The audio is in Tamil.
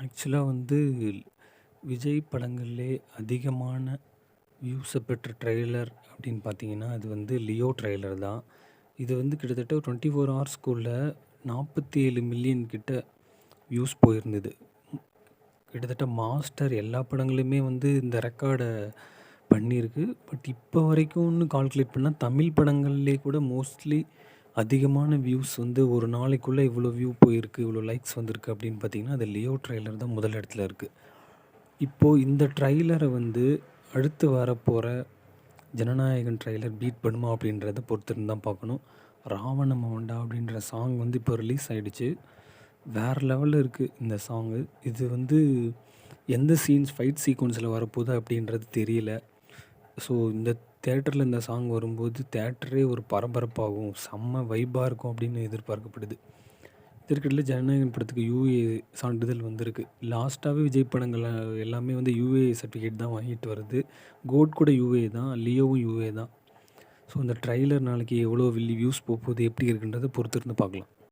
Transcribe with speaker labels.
Speaker 1: ஆக்சுவலாக வந்து விஜய் படங்கள்லே அதிகமான வியூஸை பெற்ற ட்ரெய்லர் அப்படின்னு பார்த்தீங்கன்னா, அது வந்து லியோ ட்ரெய்லர் தான். இது வந்து கிட்டத்தட்ட 24 ஹவர்ஸ்க்குள்ள 47 மில்லியன் கிட்ட வியூஸ் போயிருந்தது. கிட்டத்தட்ட மாஸ்டர் எல்லா படங்களுமே வந்து இந்த ரெக்கார்டை பண்ணியிருக்கு. பட் இப்போ வரைக்கும்னு கால்குலேட் பண்ணால் தமிழ் படங்கள்லே கூட மோஸ்ட்லி அதிகமான வியூஸ் வந்து ஒரு நாளைக்குள்ளே இவ்வளோ வியூ போயிருக்கு, இவ்வளோ லைக்ஸ் வந்திருக்கு அப்படின்னு பார்த்தீங்கன்னா, அது லியோ ட்ரெய்லர் தான் முதல் இடத்துல இருக்குது. இப்போது இந்த ட்ரெய்லரை வந்து அடுத்து வரப்போகிற ஜனநாயகன் ட்ரெய்லர் பீட் பண்ணுமா அப்படின்றத பொறுத்திருந்து தான் பார்க்கணும். ராவண மவன்டா அப்படின்ற சாங் வந்து இப்போ ரிலீஸ் ஆகிடுச்சு. வேறு லெவலில் இருக்குது இந்த சாங்கு. இது வந்து எந்த சீன்ஸ் ஃபைட் சீக்வன்ஸில் வரப்போகுது அப்படின்றது தெரியல. ஸோ இந்த தேட்டரில் இந்த சாங் வரும்போது தேட்டரே ஒரு பரபரப்பாகும், செம்ம வைப்பாக இருக்கும் அப்படின்னு எதிர்பார்க்கப்படுது. இதற்கிடையில் ஜனநாயகன் படத்துக்கு யூஏ சான்றிதழ் வந்திருக்கு. லாஸ்ட்டாகவே விஜய் படங்கள் எல்லாமே வந்து யூஏ சர்டிஃபிகேட் தான் வாங்கிட்டு வருது. கோட் கூட யூஏ தான், லியோவும் யூஏ தான். ஸோ இந்த ட்ரெய்லர் நாளைக்கு எவ்வளோ வியூஸ் போகுது, எப்படி இருக்குன்றதை பொறுத்திருந்து பார்க்கலாம்.